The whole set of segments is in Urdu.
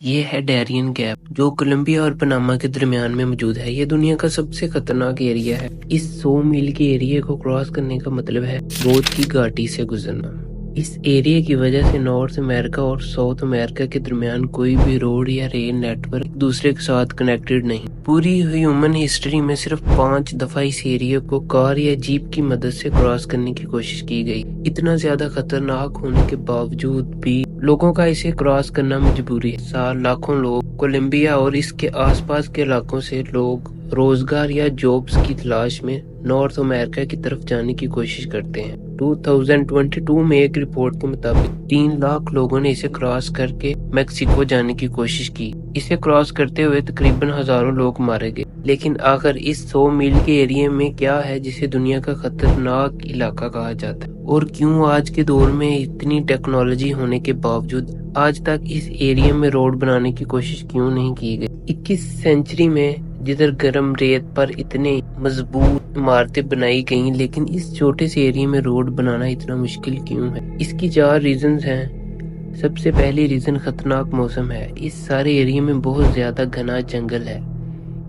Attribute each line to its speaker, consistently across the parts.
Speaker 1: یہ ہے ڈیرین گیپ جو کولمبیا اور پاناما کے درمیان میں موجود ہے۔ یہ دنیا کا سب سے خطرناک ایریا ہے۔ اس 100 میل کے ایریا کو کراس کرنے کا مطلب ہے موت کی گھاٹی سے گزرنا۔ اس ایریا کی وجہ سے نارتھ امریکہ اور ساؤتھ امریکہ کے درمیان کوئی بھی روڈ یا ریل نیٹ ورک ایک دوسرے کے ساتھ کنیکٹڈ نہیں۔ پوری ہیومن ہسٹری میں صرف 5 دفعہ اس ایریا کو کار یا جیپ کی مدد سے کراس کرنے کی کوشش کی گئی۔ اتنا زیادہ خطرناک ہونے کے باوجود بھی لوگوں کا اسے کراس کرنا مجبوری ہے۔ سال لاکھوں لوگ کولمبیا اور اس کے آس پاس کے علاقوں سے لوگ روزگار یا جابز کی تلاش میں نارتھ امریکہ کی طرف جانے کی کوشش کرتے ہیں۔ 2022 میں ایک رپورٹ کے مطابق 3 لاکھ لوگوں نے اسے کراس کر کے میکسیکو جانے کی کوشش کی۔ اسے کراس کرتے ہوئے تقریباً ہزاروں لوگ مارے گئے۔ لیکن آخر اس 100 میل کے ایریا میں کیا ہے جسے دنیا کا خطرناک علاقہ کہا جاتا ہے؟ اور کیوں آج کے دور میں اتنی ٹیکنالوجی ہونے کے باوجود آج تک اس ایریا میں روڈ بنانے کی کوشش کیوں نہیں کی گئی؟ 21 سینچری میں جدھر گرم ریت پر اتنے مضبوط عمارتیں بنائی گئیں، لیکن اس چھوٹے سے ایریا میں روڈ بنانا اتنا مشکل کیوں ہے؟ اس کی 4 ریزنز ہیں۔ سب سے پہلی ریزن خطرناک موسم ہے۔ اس سارے ایریا میں بہت زیادہ گھنا جنگل ہے۔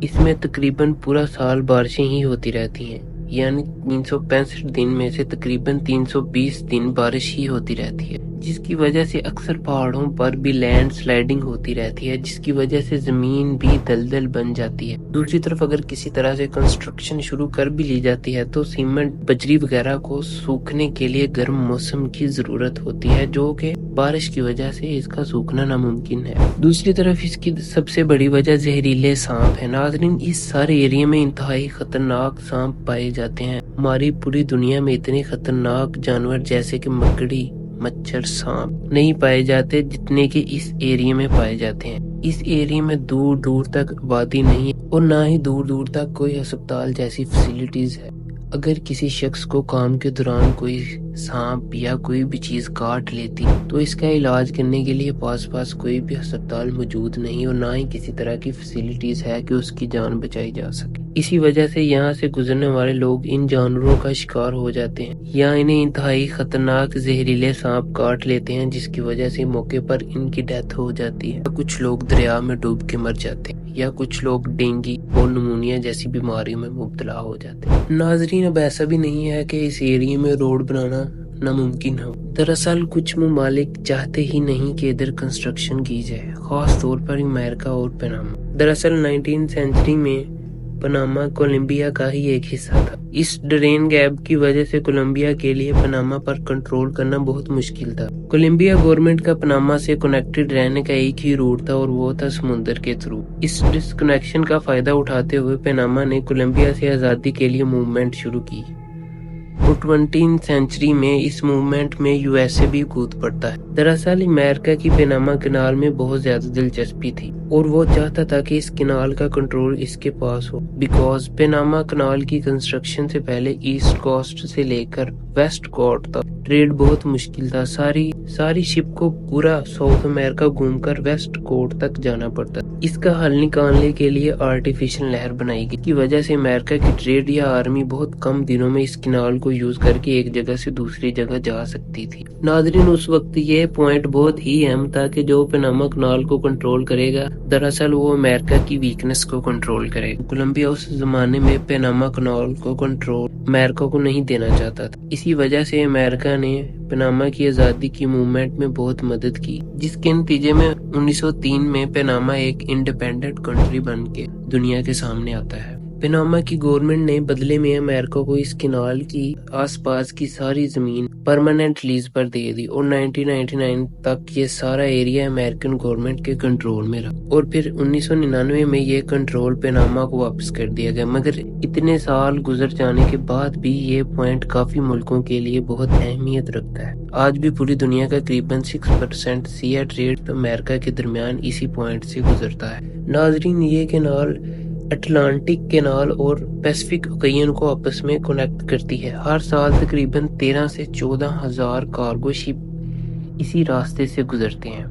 Speaker 1: اس میں تقریباً پورا سال بارشیں ہی ہوتی رہتی ہیں، یعنی 365 دن میں سے تقریباً 320 دن بارش ہی ہوتی رہتی ہے، جس کی وجہ سے اکثر پہاڑوں پر بھی لینڈ سلائڈنگ ہوتی رہتی ہے، جس کی وجہ سے زمین بھی دلدل بن جاتی ہے۔ دوسری طرف اگر کسی طرح سے کنسٹرکشن شروع کر بھی لی جاتی ہے تو سیمنٹ، بجری وغیرہ کو سوکھنے کے لیے گرم موسم کی ضرورت ہوتی ہے، جو کہ بارش کی وجہ سے اس کا سوکھنا ناممکن ہے۔ دوسری طرف اس کی سب سے بڑی وجہ زہریلے سانپ ہے۔ ناظرین، اس سارے ایریا میں انتہائی خطرناک سانپ پائے جاتے ہیں۔ ہماری پوری دنیا میں اتنے خطرناک جانور جیسے کہ مکڑی، مچھر، سانپ نہیں پائے جاتے جتنے کہ اس ایریا میں پائے جاتے ہیں۔ اس ایریا میں دور دور تک آبادی نہیں ہے اور نہ ہی دور دور تک کوئی ہسپتال جیسی فیسلٹیز ہے۔ اگر کسی شخص کو کام کے دوران کوئی سانپ یا کوئی بھی چیز کاٹ لیتی تو اس کا علاج کرنے کے لیے پاس کوئی بھی ہسپتال موجود نہیں اور نہ ہی کسی طرح کی فیسلٹیز ہے کہ اس کی جان بچائی جا سکے۔ اسی وجہ سے یہاں سے گزرنے والے لوگ ان جانوروں کا شکار ہو جاتے ہیں یا انہیں انتہائی خطرناک زہریلے سانپ کاٹ لیتے ہیں، جس کی وجہ سے موقع پر ان کی ڈیتھ ہو جاتی ہے۔ کچھ لوگ دریا میں ڈوب کے مر جاتے ہیں یا کچھ لوگ ڈینگی اور نمونیا جیسی بیماریوں میں مبتلا ہو جاتے ہیں۔ ناظرین، اب ایسا بھی نہیں ہے کہ اس ایریا میں روڈ بنانا ناممکن ہو۔ دراصل کچھ ممالک چاہتے ہی نہیں کہ ادھر کنسٹرکشن کی جائے، خاص طور پر امریکہ اور پاناما۔ دراصل 19 سینچری میں پاناما کولمبیا کا ہی ایک حصہ تھا۔ اس ڈیرین گیپ کی وجہ سے کولمبیا کے لیے پاناما پر کنٹرول کرنا بہت مشکل تھا۔ کولمبیا گورنمنٹ کا پاناما سے کنیکٹڈ رہنے کا ایک ہی روٹ تھا اور وہ تھا سمندر کے تھرو۔ اس ڈسکنیکشن کا فائدہ اٹھاتے ہوئے پاناما نے کولمبیا سے آزادی کے لیے موومنٹ شروع کی اور 20 سینچری میں اس موومنٹ میں USA بھی کود پڑتا ہے۔ دراصل امریکہ کی پاناما کنال میں بہت زیادہ دلچسپی تھی اور وہ چاہتا تھا کہ اس کنال کا کنٹرول اس کے پاس ہو، بیکاز پاناما کنال کی کنسٹرکشن سے پہلے ایسٹ کوسٹ سے لے کر ویسٹ کوسٹ تک ٹریڈ بہت مشکل تھا۔ ساری شپ کو پورا ساؤتھ امریکہ گھوم کر ویسٹ کوسٹ تک جانا پڑتا۔ اس کا حل نکالنے کے لیے آرٹیفیشل نہر بنائی گئی، کی وجہ سے امریکہ کی ٹریڈ یا آرمی بہت کم دنوں میں اس کنال کو یوز کر کے ایک جگہ سے دوسری جگہ جا سکتی تھی۔ ناظرین، اس وقت یہ پوائنٹ بہت ہی اہم تھا کہ جو پاناما کنال کو کنٹرول کرے گا دراصل وہ امریکہ کی ویکنس کو کنٹرول کرے گا۔ کولمبیا اس زمانے میں پاناما کنال کو کنٹرول امریکہ کو نہیں دینا چاہتا تھا۔ اسی وجہ سے امریکہ نے پاناما کی آزادی کی موومنٹ میں بہت مدد کی، جس کے نتیجے میں 1903 میں پاناما ایک انڈیپینڈنٹ کنٹری بن کے دنیا کے سامنے آتا ہے۔ پاناما کی گورنمنٹ نے بدلے میں امریکہ کو اس کنال کی آس پاس کی ساری زمین پرماننٹ لیز پر دے دی اور 1999 تک یہ سارا ایریا امریکن گورنمنٹ کے کنٹرول میں رہا اور پھر 1999 میں یہ کنٹرول پاناما کو واپس کر دیا گیا۔ مگر اتنے سال گزر جانے کے بعد بھی یہ پوائنٹ کافی ملکوں کے لیے بہت اہمیت رکھتا ہے۔ آج بھی پوری دنیا کا تقریباً 6% سیاہ ٹریڈ امریکہ کے درمیان اسی پوائنٹ سے گزرتا ہے۔ ناظرین، یہ کنال اٹلانٹک کینال اور پیسفک اوقیان کو آپس میں کنیکٹ کرتی ہے۔ ہر سال تقریباً 13 سے 14 ہزار کارگو شپ اسی راستے سے گزرتے ہیں۔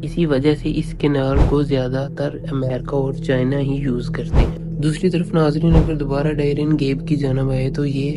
Speaker 1: اسی وجہ سے اس کینال کو زیادہ تر امریکہ اور چائنا ہی یوز کرتے ہیں۔ دوسری طرف ناظرین، اگر دوبارہ ڈیرین گیپ کی جانب آئے تو یہ